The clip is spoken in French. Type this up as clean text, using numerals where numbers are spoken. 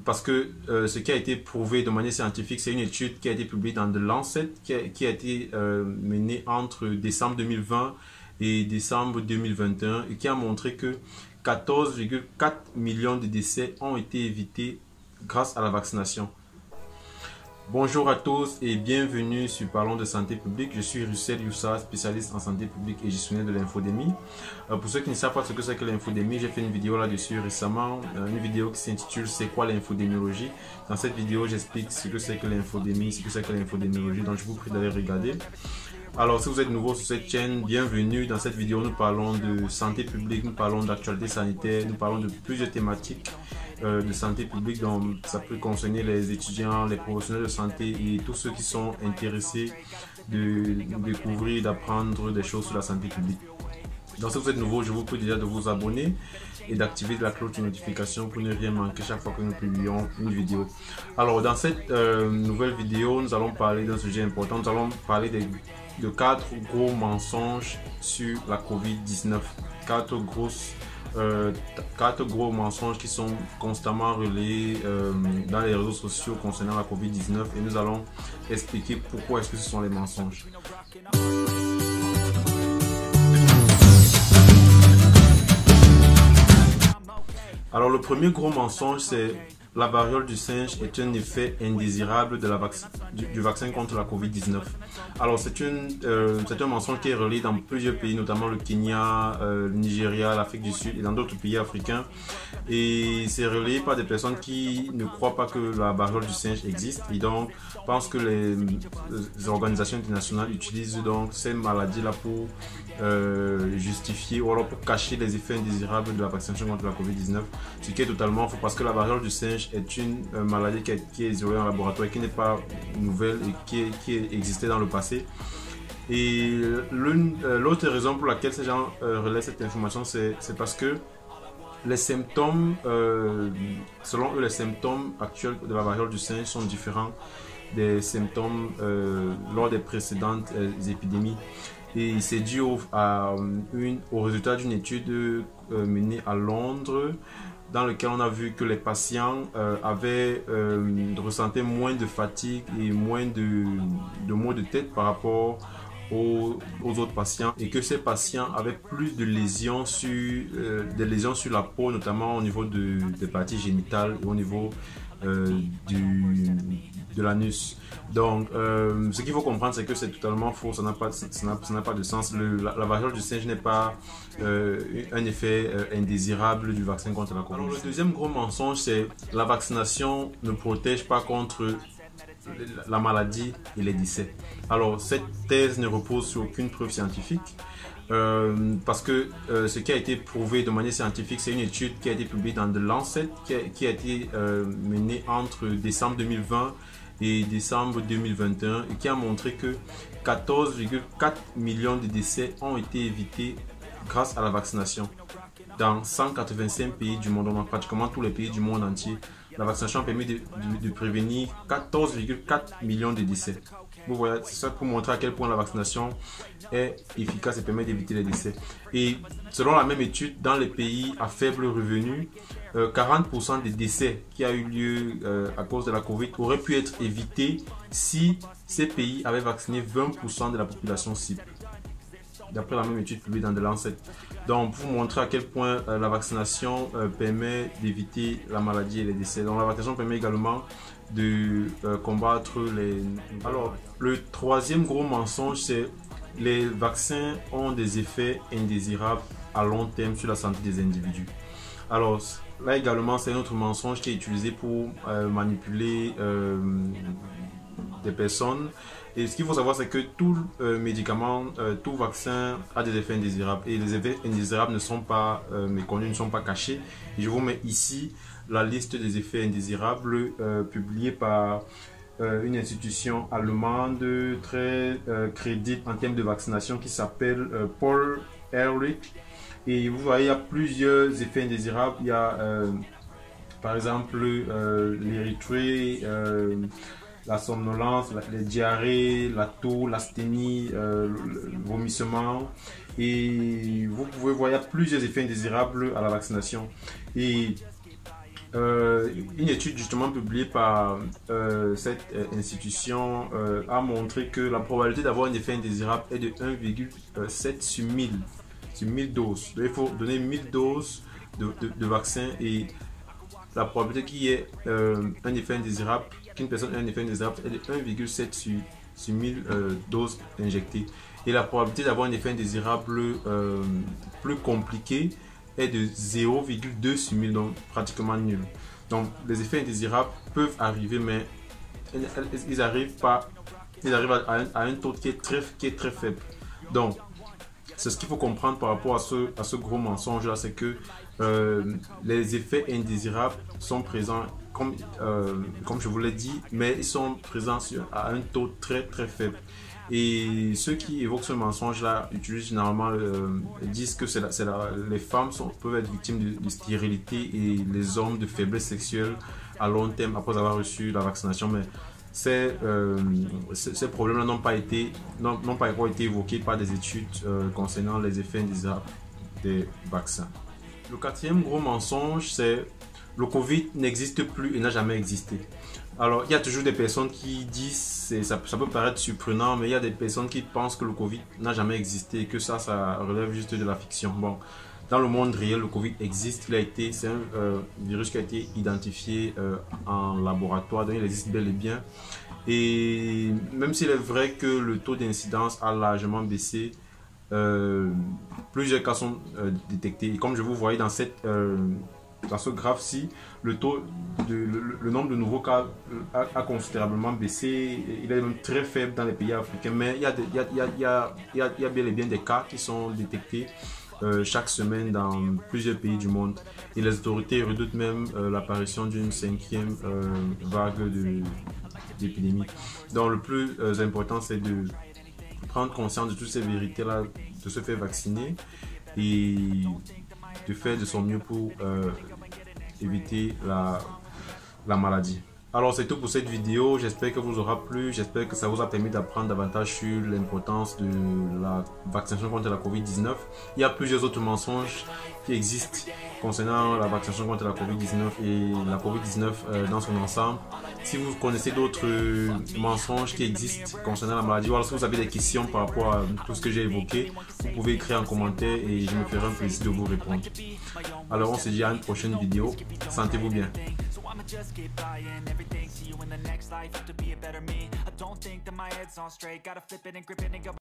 Parce que ce qui a été prouvé de manière scientifique, c'est une étude qui a été publiée dans The Lancet, qui a été menée entre décembre 2020 et décembre 2021 et qui a montré que 14,4 millions de décès ont été évités grâce à la vaccination. Bonjour à tous et bienvenue sur Parlons de santé publique. Je suis Russell Youssa, spécialiste en santé publique et gestionnaire de l'infodémie. Pour ceux qui ne savent pas ce que c'est que l'infodémie, j'ai fait une vidéo là-dessus récemment, une vidéo qui s'intitule C'est quoi l'infodémiologie? Dans cette vidéo, j'explique ce que c'est que l'infodémie, ce que c'est que l'infodémiologie, donc je vous prie d'aller regarder. Alors, si vous êtes nouveau sur cette chaîne, bienvenue. Dans cette vidéo, nous parlons de santé publique, nous parlons d'actualité sanitaire, nous parlons de plusieurs thématiques de santé publique, donc ça peut concerner les étudiants, les professionnels de santé et tous ceux qui sont intéressés de découvrir, d'apprendre des choses sur la santé publique. Donc si vous êtes nouveau, je vous prie déjà de vous abonner et d'activer la cloche de notification pour ne rien manquer chaque fois que nous publions une vidéo. Alors dans cette nouvelle vidéo, nous allons parler d'un sujet important. Nous allons parler de 4 gros mensonges sur la COVID-19. 4 gros mensonges qui sont constamment relayés dans les réseaux sociaux concernant la COVID-19 et nous allons expliquer pourquoi est-ce que ce sont les mensonges. Alors le premier gros mensonge, c'est la variole du singe est un effet indésirable de du vaccin contre la COVID-19. Alors c'est un mensonge qui est relayé dans plusieurs pays, notamment le Kenya, le Nigeria, l'Afrique du Sud et dans d'autres pays africains. Et c'est relayé par des personnes qui ne croient pas que la variole du singe existe et donc pensent que les organisations internationales utilisent donc ces maladies-là pour justifier ou alors pour cacher les effets indésirables de la vaccination contre la COVID-19, ce qui est totalement faux parce que la variole du singe est une maladie qui est isolée en laboratoire et qui n'est pas nouvelle et qui existait dans le passé. Et l'autre raison pour laquelle ces gens relaient cette information, c'est parce que les symptômes, selon eux, les symptômes actuels de la variole du singe sont différents des symptômes lors des précédentes épidémies. Et c'est dû au résultat d'une étude menée à Londres, dans lequel on a vu que les patients ressentaient moins de fatigue et moins de maux de tête par rapport aux autres patients et que ces patients avaient plus de lésions des lésions sur la peau, notamment au niveau des parties génitales et au niveau de l'anus. Donc ce qu'il faut comprendre, c'est que c'est totalement faux, ça n'a pas de sens. La variole du singe n'est pas un effet indésirable du vaccin contre la COVID. Alors le deuxième gros mensonge, c'est la vaccination ne protège pas contre la maladie et les décès. Alors cette thèse ne repose sur aucune preuve scientifique parce que ce qui a été prouvé de manière scientifique, c'est une étude qui a été publiée dans The Lancet, qui a été menée entre décembre 2020 et décembre 2021 et qui a montré que 14,4 millions de décès ont été évités grâce à la vaccination dans 185 pays du monde, dans pratiquement tous les pays du monde entier. La vaccination permet de prévenir 14,4 millions de décès. Vous voyez, c'est ça pour montrer à quel point la vaccination est efficace et permet d'éviter les décès. Et selon la même étude, dans les pays à faible revenu, 40% des décès qui a eu lieu à cause de la Covid auraient pu être évités si ces pays avaient vacciné 20% de la population cible. D'après la même étude publiée dans The Lancet. Donc, pour vous montrer à quel point la vaccination permet d'éviter la maladie et les décès. Donc, la vaccination permet également de combattre les... Alors, le troisième gros mensonge, c'est les vaccins ont des effets indésirables à long terme sur la santé des individus. Alors, là également, c'est un autre mensonge qui est utilisé pour manipuler des personnes. Et ce qu'il faut savoir, c'est que tout médicament, tout vaccin a des effets indésirables. Et les effets indésirables ne sont pas méconnus, ne sont pas cachés. Et je vous mets ici la liste des effets indésirables publiée par une institution allemande très crédible en termes de vaccination qui s'appelle Paul Ehrlich. Et vous voyez, il y a plusieurs effets indésirables. Il y a par exemple l'érythrée, la somnolence, les diarrhées, la toux, l'asthénie, le vomissement. Et vous pouvez voir, il y a plusieurs effets indésirables à la vaccination. Et Une étude justement publiée par cette institution a montré que la probabilité d'avoir un effet indésirable est de 1,7 sur 1000, sur 1000 doses. Donc, il faut donner 1000 doses de vaccin et la probabilité qu'il y ait un effet indésirable, qu'une personne ait un effet indésirable est de 1,7 sur 1000 doses injectées. Et la probabilité d'avoir un effet indésirable plus compliqué est de 0,2 sur 1000, donc pratiquement nul. Donc les effets indésirables peuvent arriver, mais ils arrivent à un taux qui est très faible. Donc c'est ce qu'il faut comprendre par rapport à ce gros mensonge là, c'est que les effets indésirables sont présents comme je vous l'ai dit, mais ils sont présents à un taux très faible. Et ceux qui évoquent ce mensonge-là utilisent généralement, disent que les femmes peuvent être victimes de stérilité et les hommes de faiblesse sexuelle à long terme après avoir reçu la vaccination. Mais ces problèmes-là n'ont pas encore été évoqués par des études concernant les effets indésirables des vaccins. Le quatrième gros mensonge, c'est le Covid n'existe plus et n'a jamais existé. Alors, il y a toujours des personnes qui disent, ça peut paraître surprenant, mais il y a des personnes qui pensent que le Covid n'a jamais existé et que ça relève juste de la fiction. Bon, dans le monde réel, le Covid existe, c'est un virus qui a été identifié en laboratoire, donc il existe bel et bien. Et même s'il est vrai que le taux d'incidence a largement baissé, plusieurs cas sont détectés. Et comme je vous voyais dans ce graphe-ci, le nombre de nouveaux cas a considérablement baissé. Il est même très faible dans les pays africains, mais il y a bel et bien des cas qui sont détectés chaque semaine dans plusieurs pays du monde. Et les autorités redoutent même l'apparition d'une 5e vague d'épidémie. Donc le plus important, c'est de prendre conscience de toutes ces vérités-là, de se faire vacciner et de faire de son mieux pour éviter la maladie. Alors c'est tout pour cette vidéo, j'espère que vous aura plu, j'espère que ça vous a permis d'apprendre davantage sur l'importance de la vaccination contre la COVID-19. Il y a plusieurs autres mensonges qui existent concernant la vaccination contre la COVID-19 et la COVID-19 dans son ensemble. Si vous connaissez d'autres mensonges qui existent concernant la maladie, ou alors si vous avez des questions par rapport à tout ce que j'ai évoqué, vous pouvez écrire en commentaire et je me ferai un plaisir de vous répondre. Alors on se dit à une prochaine vidéo, sentez-vous bien. Just get by and everything, see you in the next life, have to be a better me. I don't think that my head's on straight, gotta flip it and grip it and go